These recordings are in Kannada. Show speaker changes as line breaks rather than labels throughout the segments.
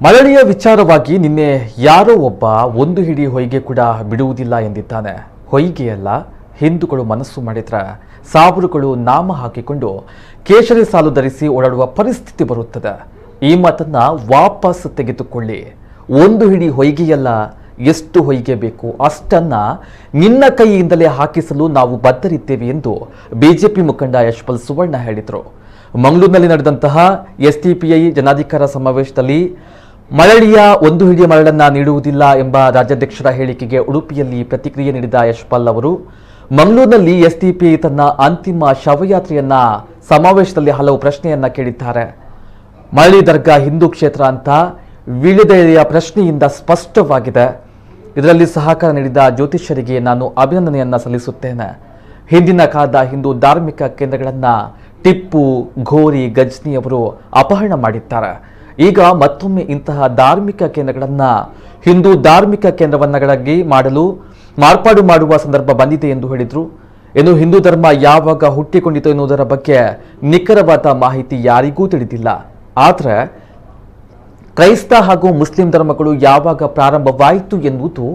ಮರಳಿಯ ವಿಚಾರವಾಗಿ ನಿನ್ನೆ ಯಾರೋ ಒಬ್ಬ ಒಂದು ಹಿಡಿ ಹೊಯ್ಗೆ ಕೂಡ ಬಿಡುವುದಿಲ್ಲ ಎಂದಿದ್ದಾನೆ. ಹೊಯ್ಗೆಯಲ್ಲ, ಹಿಂದೂಗಳು ಮನಸ್ಸು ಮಾಡಿದ್ರೆ ಸಾಬರುಗಳು ನಾಮ ಹಾಕಿಕೊಂಡು ಕೇಸರಿ ಸಾಲು ಧರಿಸಿ ಓಡಾಡುವ ಪರಿಸ್ಥಿತಿ ಬರುತ್ತದೆ. ಈ ಮಾತನ್ನ ವಾಪಸ್ ತೆಗೆದುಕೊಳ್ಳಿ. ಒಂದು ಹಿಡಿ ಹೊಯ್ಗೆಯಲ್ಲ, ಎಷ್ಟು ಹೊಯ್ಗೆ ಬೇಕು ಅಷ್ಟನ್ನ ನಿನ್ನ ಕೈಯಿಂದಲೇ ಹಾಕಿಸಲು ನಾವು ಬದ್ಧರಿದ್ದೇವೆ ಎಂದು ಬಿಜೆಪಿ ಮುಖಂಡ ಯಶ್ಪಾಲ್ ಸುವರ್ಣ ಹೇಳಿದರು. ಮಂಗಳೂರಿನಲ್ಲಿ ನಡೆದಂತಹ ಎಸ್ಡಿಪಿಐ ಜನಾಧಿಕಾರ ಸಮಾವೇಶದಲ್ಲಿ ಮರಳಿಯ ಒಂದು ಹಿಡಿಯ ಮರಳನ್ನ ನೀಡುವುದಿಲ್ಲ ಎಂಬ ರಾಜ್ಯಾಧ್ಯಕ್ಷರ ಹೇಳಿಕೆಗೆ ಉಡುಪಿಯಲ್ಲಿ ಪ್ರತಿಕ್ರಿಯೆ ನೀಡಿದ ಯಶ್ಪಾಲ್ ಅವರು, ಮಂಗಳೂರಿನಲ್ಲಿ ಎಸ್ಡಿಪಿಐ ತನ್ನ ಅಂತಿಮ ಶವಯಾತ್ರೆಯನ್ನ ಸಮಾವೇಶದಲ್ಲಿ ಹಲವು ಪ್ರಶ್ನೆಯನ್ನ ಕೇಳಿದ್ದಾರೆ. ಮರಳಿ ದರ್ಗಾ ಹಿಂದೂ ಕ್ಷೇತ್ರ ಅಂತ ವಿಳಿದೆಯ ಪ್ರಶ್ನೆಯಿಂದ ಸ್ಪಷ್ಟವಾಗಿದೆ. ಇದರಲ್ಲಿ ಸಹಕಾರ ನೀಡಿದ ಜ್ಯೋತಿಷ್ಯರಿಗೆ ನಾನು ಅಭಿನಂದನೆಯನ್ನ ಸಲ್ಲಿಸುತ್ತೇನೆ. ಹಿಂದಿನ ಕಾಲದ ಹಿಂದೂ ಧಾರ್ಮಿಕ ಕೇಂದ್ರಗಳನ್ನ ಟಿಪ್ಪು, ಘೋರಿ, ಗಜ್ನಿ ಅವರು ಅಪಹರಣ ಮಾಡಿದ್ದಾರೆ. ಈಗ ಮತ್ತೊಮ್ಮೆ ಇಂತಹ ಧಾರ್ಮಿಕ ಕೇಂದ್ರಗಳನ್ನ ಹಿಂದೂ ಧಾರ್ಮಿಕ ಕೇಂದ್ರವನ್ನಾಗಿ ಮಾಡಲು ಮಾರ್ಪಾಡು ಮಾಡುವ ಸಂದರ್ಭ ಬಂದಿದೆ ಎಂದು ಹೇಳಿದರು. ಇನ್ನು ಹಿಂದೂ ಧರ್ಮ ಯಾವಾಗ ಹುಟ್ಟಿಕೊಂಡಿತು ಎನ್ನುವುದರ ಬಗ್ಗೆ ನಿಖರವಾದ ಮಾಹಿತಿ ಯಾರಿಗೂ ತಿಳಿದಿಲ್ಲ. ಆದರೆ ಕ್ರೈಸ್ತ ಹಾಗೂ ಮುಸ್ಲಿಂ ಧರ್ಮಗಳು ಯಾವಾಗ ಪ್ರಾರಂಭವಾಯಿತು ಎನ್ನುವುದು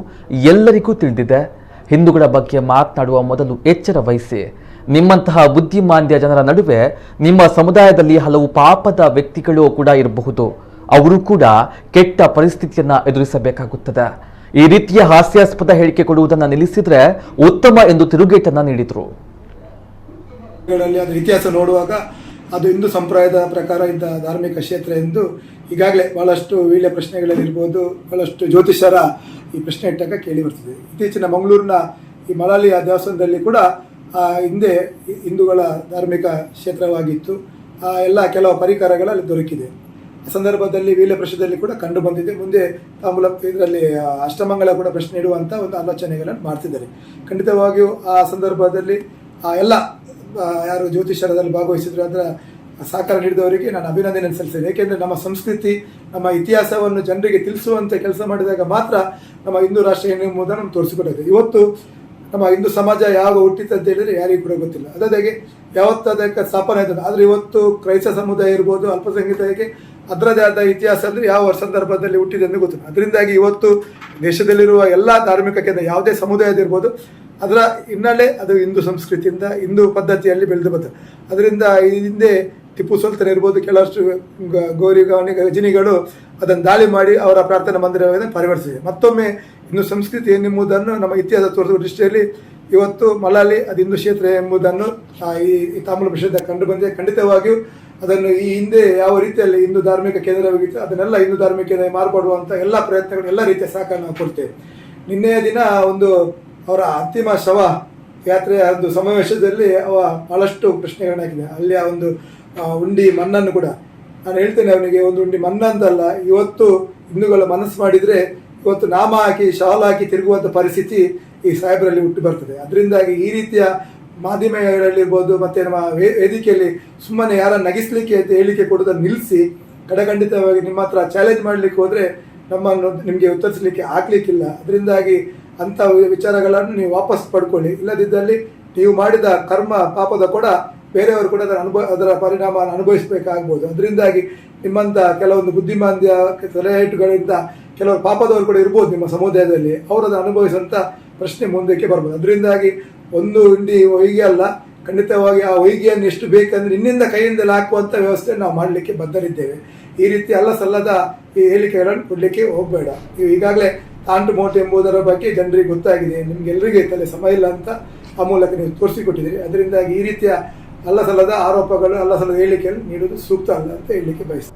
ಎಲ್ಲರಿಗೂ ತಿಳಿದಿದೆ. ಹಿಂದೂಗಳ ಬಗ್ಗೆ ಮಾತನಾಡುವ ಮೊದಲು ಎಚ್ಚರ ವಹಿಸಿ. ನಿಮ್ಮಂತಹ ಬುದ್ಧಿಮಾಂದ್ಯ ಜನರ ನಡುವೆ ನಿಮ್ಮ ಸಮುದಾಯದಲ್ಲಿ ಹಲವು ಪಾಪದ ವ್ಯಕ್ತಿಗಳು ಕೂಡ ಇರಬಹುದು. ಅವರು ಕೂಡ ಕೆಟ್ಟ ಪರಿಸ್ಥಿತಿಯನ್ನ ಎದುರಿಸಬೇಕಾಗುತ್ತದೆ. ಈ ರೀತಿಯ ಹಾಸ್ಯಾಸ್ಪದ ಹೇಳಿಕೆ ಕೊಡುವುದನ್ನು ನಿಲ್ಲಿಸಿದ್ರೆ ಉತ್ತಮ ಎಂದು ತಿರುಗೇಟನ್ನ ನೀಡಿದರು.
ಅದರ ಇತಿಹಾಸ ನೋಡುವಾಗ ಅದು ಹಿಂದೂ ಸಂಪ್ರದಾಯದ ಪ್ರಕಾರ ಇದ್ದ ಧಾರ್ಮಿಕ ಕ್ಷೇತ್ರ ಎಂದು ಈಗಾಗಲೇ ಬಹಳಷ್ಟು ವೀಳ್ಯ ಪ್ರಶ್ನೆಗಳಲ್ಲಿರ್ಬೋದು, ಬಹಳಷ್ಟು ಜ್ಯೋತಿಷರ ಈ ಪ್ರಶ್ನೆ ಇಟ್ಟಾಗ ಕೇಳಿ ಬರ್ತದೆ. ಇತ್ತೀಚಿನ ಮಂಗಳೂರಿನ ಈ ಮಲಾಲಿ ದೇವಸ್ಥಾನದಲ್ಲಿ ಕೂಡ ಹಿಂದೆ ಹಿಂದೂಗಳ ಧಾರ್ಮಿಕ ಕ್ಷೇತ್ರವಾಗಿತ್ತು. ಎಲ್ಲ ಕೆಲವು ಪರಿಕರಗಳಲ್ಲಿ ದೊರಕಿದೆ. ಆ ಸಂದರ್ಭದಲ್ಲಿ ವೀಳ್ಯ ಪ್ರಶ್ನೆಯಲ್ಲಿ ಕೂಡ ಕಂಡು ಬಂದಿದೆ. ಮುಂದೆ ತಾಂಬೂಲ ಇದರಲ್ಲಿ ಅಷ್ಟಮಂಗಲ ಕೂಡ ಪ್ರಶ್ನೆ ಇಡುವಂಥ ಒಂದು ಆಲೋಚನೆಗಳನ್ನು ಮಾಡ್ತಿದ್ದಾರೆ. ಖಂಡಿತವಾಗಿಯೂ ಆ ಸಂದರ್ಭದಲ್ಲಿ ಎಲ್ಲ ಯಾರು ಜ್ಯೋತಿಷರದಲ್ಲಿ ಭಾಗವಹಿಸಿದ್ರು ಅದರ ಸಹಕಾರ ನೀಡಿದವರಿಗೆ ನಾನು ಅಭಿನಂದನೆ ಸಲ್ಲಿಸ್ತೇನೆ. ಏಕೆಂದರೆ ನಮ್ಮ ಸಂಸ್ಕೃತಿ, ನಮ್ಮ ಇತಿಹಾಸವನ್ನು ಜನರಿಗೆ ತಿಳಿಸುವಂಥ ಕೆಲಸ ಮಾಡಿದಾಗ ಮಾತ್ರ ನಮ್ಮ ಹಿಂದೂ ರಾಷ್ಟ್ರ ಎಂಬುದನ್ನು ನಮ್ಗೆ ತೋರಿಸಿಕೊಟ್ಟಿದೆ. ಇವತ್ತು ನಮ್ಮ ಹಿಂದೂ ಸಮಾಜ ಯಾವಾಗ ಹುಟ್ಟಿತು ಅಂತ ಹೇಳಿದರೆ ಯಾರಿಗೂ ಕೂಡ ಗೊತ್ತಿಲ್ಲ. ಅದಾಗೆ ಯಾವತ್ತು ಅದಕ್ಕೆ ಸ್ಥಾಪನೆ ಆಯ್ತದೆ. ಆದರೆ ಇವತ್ತು ಕ್ರೈಸ್ತ ಸಮುದಾಯ ಇರ್ಬೋದು, ಅಲ್ಪಸಂಖ್ಯಾತರಿಗೆ ಅದರದೇ ಆದ ಇತಿಹಾಸ ಅಂದರೆ ಯಾವ ಸಂದರ್ಭದಲ್ಲಿ ಹುಟ್ಟಿದೆ ಎಂದು ಗೊತ್ತಿಲ್ಲ. ಅದರಿಂದಾಗಿ ಇವತ್ತು ದೇಶದಲ್ಲಿರುವ ಎಲ್ಲ ಧಾರ್ಮಿಕ ಕೇಂದ್ರ ಯಾವುದೇ ಸಮುದಾಯದಿರ್ಬೋದು ಅದರ ಹಿನ್ನೆಲೆ ಅದು ಹಿಂದೂ ಸಂಸ್ಕೃತಿಯಿಂದ ಹಿಂದೂ ಪದ್ಧತಿಯಲ್ಲಿ ಬೆಳೆದು ಬರ್ತದೆ. ಅದರಿಂದ ಹಿಂದೆ ಟಿಪ್ಪು ಸುಲ್ತಾನ್ ಇರ್ಬೋದು, ಕೆಲವಷ್ಟು ಗೋರಿ ಗಜನಿಗಳು ಅದನ್ನು ದಾಳಿ ಮಾಡಿ ಅವರ ಪ್ರಾರ್ಥನಾ ಮಂದಿರವನ್ನು ಪರಿವರ್ತಿಸಿದೆ. ಮತ್ತೊಮ್ಮೆ ಹಿಂದೂ ಸಂಸ್ಕೃತಿ ಏನೆಂಬುದನ್ನು ನಮ್ಮ ಇತಿಹಾಸ ತೋರಿಸುವ ದೃಷ್ಟಿಯಲ್ಲಿ ಇವತ್ತು ಮಲಾಲಿ ಅದು ಹಿಂದೂ ಕ್ಷೇತ್ರ ಎಂಬುದನ್ನು ಈ ತಾಮ್ರ ವಿಷಯದ ಕಂಡು ಬಂದಿದೆ. ಖಂಡಿತವಾಗಿಯೂ ಅದನ್ನು ಈ ಹಿಂದೆ ಯಾವ ರೀತಿಯಲ್ಲಿ ಹಿಂದೂ ಧಾರ್ಮಿಕ ಕೇಂದ್ರವಾಗಿತ್ತು ಅದನ್ನೆಲ್ಲ ಹಿಂದೂ ಧಾರ್ಮಿಕ ಕೇಂದ್ರ ಮಾರ್ಪಡುವಂಥ ಎಲ್ಲ ಪ್ರಯತ್ನಗಳು ಎಲ್ಲ ರೀತಿಯ ಸಹಕಾರ ನಾವು ಕೊಡ್ತೇವೆ. ನಿನ್ನೆಯ ದಿನ ಒಂದು ಅವರ ಅಂತಿಮ ಶವ ಯಾತ್ರೆಯ ಒಂದು ಸಮಾವೇಶದಲ್ಲಿ ಬಹಳಷ್ಟು ಪ್ರಶ್ನೆಗಳನ್ನ ಹಾಕಿದೆ. ಅಲ್ಲಿಯ ಒಂದು ಉಂಡಿ ಮಣ್ಣನ್ನು ಕೂಡ ನಾನು ಹೇಳ್ತೇನೆ ಅವನಿಗೆ, ಒಂದು ಉಂಡಿ ಮಣ್ಣಂತಲ್ಲ, ಇವತ್ತು ಹಿಂದೂಗಳ ಮನಸ್ಸು ಮಾಡಿದರೆ ಇವತ್ತು ನಾಮ ಹಾಕಿ ಶಾಲ್ ಹಾಕಿ ತಿರುಗುವಂಥ ಪರಿಸ್ಥಿತಿ ಈ ಸಾಹೇಬರಲ್ಲಿ ಹುಟ್ಟು ಬರ್ತದೆ. ಅದರಿಂದಾಗಿ ಈ ರೀತಿಯ ಮಾಧ್ಯಮಗಳಲ್ಲಿರ್ಬೋದು ಮತ್ತು ನಮ್ಮ ವೇದಿಕೆಯಲ್ಲಿ ಸುಮ್ಮನೆ ಯಾರನ್ನು ನಗಿಸ್ಲಿಕ್ಕೆ ಅಂತ ಹೇಳಿಕೆ ಕೊಡೋದನ್ನು ನಿಲ್ಲಿಸಿ ಕಡಖಂಡಿತವಾಗಿ ನಿಮ್ಮ ಹತ್ರ ಚಾಲೆಂಜ್ ಮಾಡಲಿಕ್ಕೆ ಹೋದರೆ ನಮ್ಮನ್ನು ನಿಮಗೆ ಉತ್ತರಿಸಲಿಕ್ಕೆ ಆಗಲಿಕ್ಕಿಲ್ಲ. ಅದರಿಂದಾಗಿ ಅಂಥ ವಿಚಾರಗಳನ್ನು ನೀವು ವಾಪಸ್ ಪಡ್ಕೊಳ್ಳಿ. ಇಲ್ಲದಿದ್ದಲ್ಲಿ ನೀವು ಮಾಡಿದ ಕರ್ಮ ಪಾಪದ ಕೂಡ ಬೇರೆಯವರು ಕೂಡ ಅದರ ಪರಿಣಾಮವನ್ನು ಅನುಭವಿಸಬೇಕಾಗ್ಬೋದು. ಅದರಿಂದಾಗಿ ನಿಮ್ಮಂಥ ಕೆಲವೊಂದು ಬುದ್ಧಿಮಾಂದ್ಯ ಸಲಹೆಗಳಿಂದ ಕೆಲವರು ಪಾಪದವರು ಕೂಡ ಇರ್ಬೋದು ನಿಮ್ಮ ಸಮುದಾಯದಲ್ಲಿ, ಅವರು ಅದನ್ನು ಅನುಭವಿಸುವಂಥ ಪ್ರಶ್ನೆ ಮುಂದಕ್ಕೆ ಬರ್ಬೋದು. ಅದರಿಂದಾಗಿ ಒಂದು ಹಿಂಡಿ ಹೊಯ್ಗೆ ಅಲ್ಲ, ಖಂಡಿತವಾಗಿ ಆ ಹೊಯ್ಗೆಯನ್ನು ಎಷ್ಟು ಬೇಕಂದ್ರೆ ಇನ್ನಿಂದ ಕೈಯಿಂದಲೇ ಹಾಕುವಂಥ ವ್ಯವಸ್ಥೆ ನಾವು ಮಾಡಲಿಕ್ಕೆ ಬದ್ಧರಿದ್ದೇವೆ. ಈ ರೀತಿ ಅಲ್ಲ ಸಲ್ಲದ ಈ ಹೇಳಿಕೆಗಳನ್ನು ಕೊಡಲಿಕ್ಕೆ ಹೋಗಬೇಡ. ನೀವು ಈಗಾಗಲೇ ತಾಂಟು ಮೋಟು ಎಂಬುದರ ಬಗ್ಗೆ ಜನರಿಗೆ ಗೊತ್ತಾಗಿದೆ. ನಿಮ್ಗೆಲ್ಲರಿಗೆ ತಲೆ ಸಮಯ ಇಲ್ಲ ಅಂತ ಆ ಮೂಲಕ ನೀವು ತೋರಿಸಿಕೊಟ್ಟಿದ್ದೀರಿ. ಅದರಿಂದಾಗಿ ಈ ರೀತಿಯ ಅಲ್ಲ ಸಲ್ಲದ ಆರೋಪಗಳು, ಅಲ್ಲ ಸಲ್ಲದ ಹೇಳಿಕೆಯನ್ನು ನೀಡುವುದು ಸೂಕ್ತ ಅಲ್ಲ ಅಂತ ಹೇಳಲಿಕ್ಕೆ ಬಯಸ್ತೇನೆ.